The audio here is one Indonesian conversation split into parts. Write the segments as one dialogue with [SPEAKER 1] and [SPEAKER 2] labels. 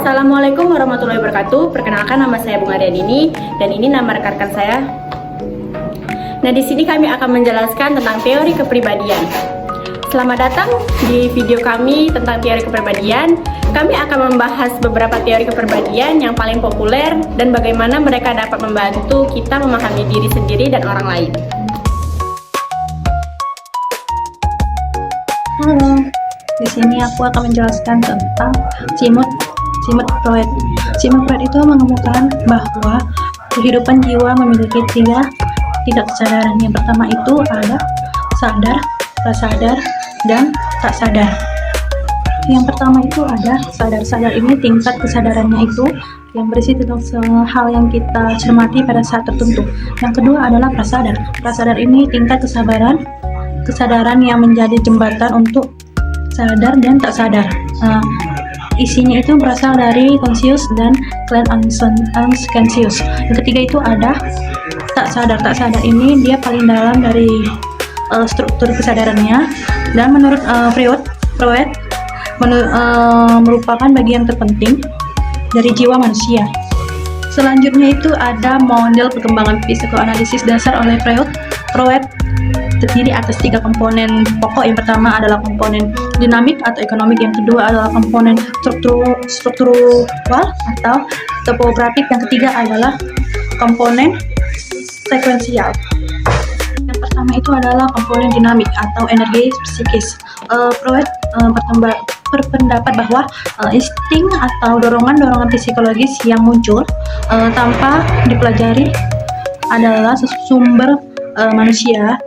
[SPEAKER 1] Assalamualaikum warahmatullahi wabarakatuh. Perkenalkan, nama saya Bunga Riadini dan ini nama rekan-rekan saya. Nah, di sini kami akan menjelaskan tentang teori kepribadian. Selamat datang di video kami tentang teori kepribadian. Kami akan membahas beberapa teori kepribadian yang paling populer dan bagaimana mereka dapat membantu kita memahami diri sendiri dan orang lain.
[SPEAKER 2] Halo, di sini aku akan menjelaskan tentang Sigmund Freud. Sigmund Freud itu mengemukakan bahwa kehidupan jiwa memiliki tiga tingkat kesadaran. Yang pertama itu ada sadar, prasadar, dan tak sadar. Yang pertama itu ada sadar. Sadar ini tingkat kesadarannya itu yang berisi tentang hal yang kita cermati pada saat tertentu. Yang kedua adalah prasadar. Prasadar ini tingkat kesadaran yang menjadi jembatan untuk sadar dan tak sadar. Isinya itu berasal dari conscious dan clear unconscious. Yang ketiga itu ada tak sadar. Tak sadar ini dia paling dalam dari struktur kesadarannya, dan menurut Freud merupakan bagian terpenting dari jiwa manusia. Selanjutnya itu ada model perkembangan psikoanalisis dasar oleh Freud terdiri atas tiga komponen pokok. Yang pertama adalah komponen dinamik atau ekonomik, yang kedua adalah komponen struktural atau topografik, yang ketiga adalah komponen sekuensial. Yang pertama itu adalah komponen dinamik atau energi psikis. Freud berpendapat bahwa insting atau dorongan psikologis yang muncul tanpa dipelajari adalah sumber manusia.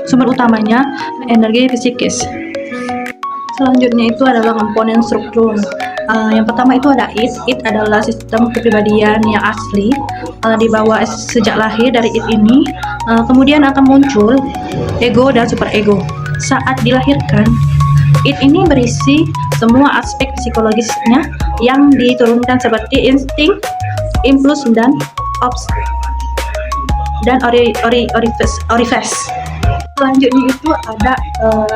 [SPEAKER 2] Sumber utamanya energi psikis. Selanjutnya itu adalah komponen struktur. Yang pertama itu ada id. Id adalah sistem kepribadian yang asli dibawa sejak lahir dari id ini. Kemudian akan muncul ego dan superego. Saat dilahirkan, id ini berisi semua aspek psikologisnya yang diturunkan seperti insting, impuls, dan orifice. Selanjutnya itu ada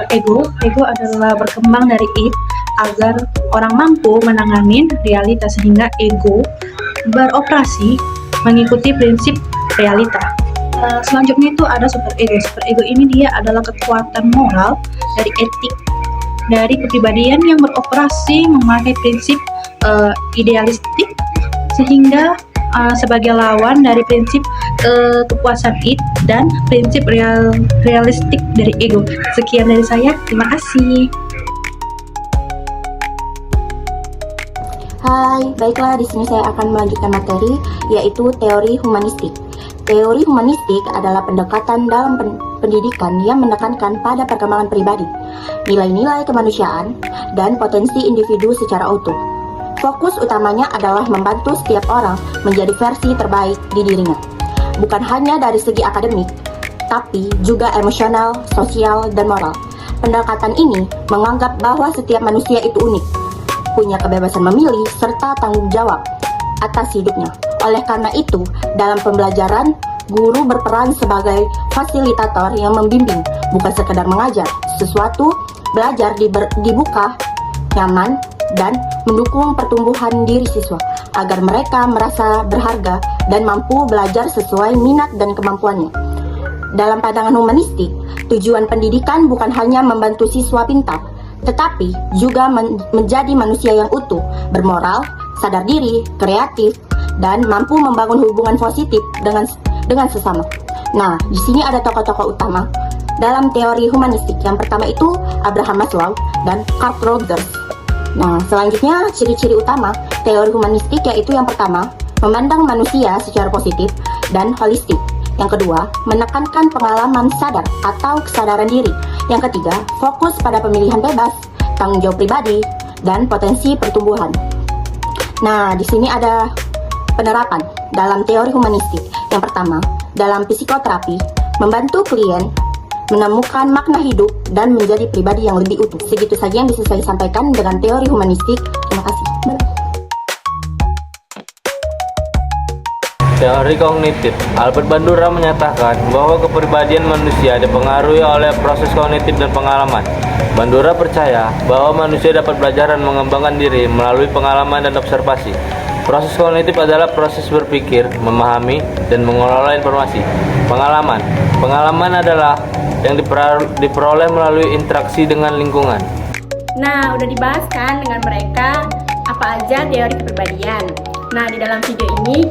[SPEAKER 2] ego. Ego adalah berkembang dari id agar orang mampu menangani realita, sehingga ego beroperasi mengikuti prinsip realita. Selanjutnya itu ada superego. Superego ini dia adalah kekuatan moral dari etik dari kepribadian yang beroperasi memakai prinsip idealistik, sehingga sebagai lawan dari prinsip kepuasan id dan prinsip realistik dari ego. Sekian dari saya, terima kasih.
[SPEAKER 3] Hai, baiklah, di sini saya akan melanjutkan materi, yaitu teori humanistik. Teori humanistik adalah pendekatan dalam pendidikan yang menekankan pada perkembangan pribadi, nilai-nilai kemanusiaan, dan potensi individu secara utuh. Fokus utamanya adalah membantu setiap orang menjadi versi terbaik di dirinya, bukan hanya dari segi akademik, tapi juga emosional, sosial, dan moral. Pendekatan ini menganggap bahwa setiap manusia itu unik, punya kebebasan memilih, serta tanggung jawab atas hidupnya. Oleh karena itu, dalam pembelajaran, guru berperan sebagai fasilitator yang membimbing, bukan sekedar mengajar. Sesuatu belajar dibuka, nyaman, dan mendukung pertumbuhan diri siswa agar mereka merasa berharga dan mampu belajar sesuai minat dan kemampuannya. Dalam pandangan humanistik, tujuan pendidikan bukan hanya membantu siswa pintar, tetapi juga menjadi manusia yang utuh, bermoral, sadar diri, kreatif, dan mampu membangun hubungan positif dengan sesama. Nah, di sini ada tokoh-tokoh utama dalam teori humanistik. Yang pertama itu Abraham Maslow dan Carl Rogers. Nah, selanjutnya ciri-ciri utama teori humanistik yaitu yang pertama, memandang manusia secara positif dan holistik. Yang kedua, menekankan pengalaman sadar atau kesadaran diri. Yang ketiga, fokus pada pemilihan bebas, tanggung jawab pribadi, dan potensi pertumbuhan. Nah, di sini ada penerapan dalam teori humanistik. Yang pertama, dalam psikoterapi, membantu klien menemukan makna hidup dan menjadi pribadi yang lebih utuh. Segitu saja yang bisa saya sampaikan dengan teori humanistik. Terima kasih.
[SPEAKER 4] Teori kognitif. Albert Bandura menyatakan bahwa kepribadian manusia dipengaruhi oleh proses kognitif dan pengalaman. Bandura percaya bahwa manusia dapat belajar dan mengembangkan diri melalui pengalaman dan observasi. Proses kognitif adalah proses berpikir, memahami, dan mengelola informasi. Pengalaman adalah yang diperoleh melalui interaksi dengan lingkungan.
[SPEAKER 1] Nah, udah dibahas kan dengan mereka apa aja teori kepribadian. Nah, di dalam video ini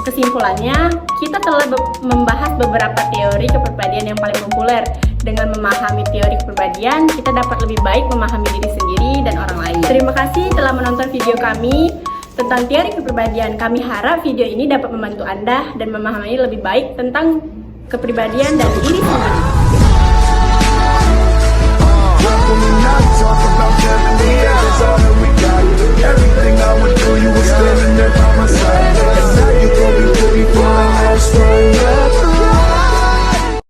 [SPEAKER 1] kesimpulannya kita telah membahas beberapa teori kepribadian yang paling populer. Dengan memahami teori kepribadian, kita dapat lebih baik memahami diri sendiri dan orang lain. Terima kasih telah menonton video kami tentang teori kepribadian. Kami harap video ini dapat membantu Anda dan memahami lebih baik tentang kepribadian dan diri sendiri.
[SPEAKER 5] Everything I went through, you were standing there by my side. And now you gon' be with me for the last ride.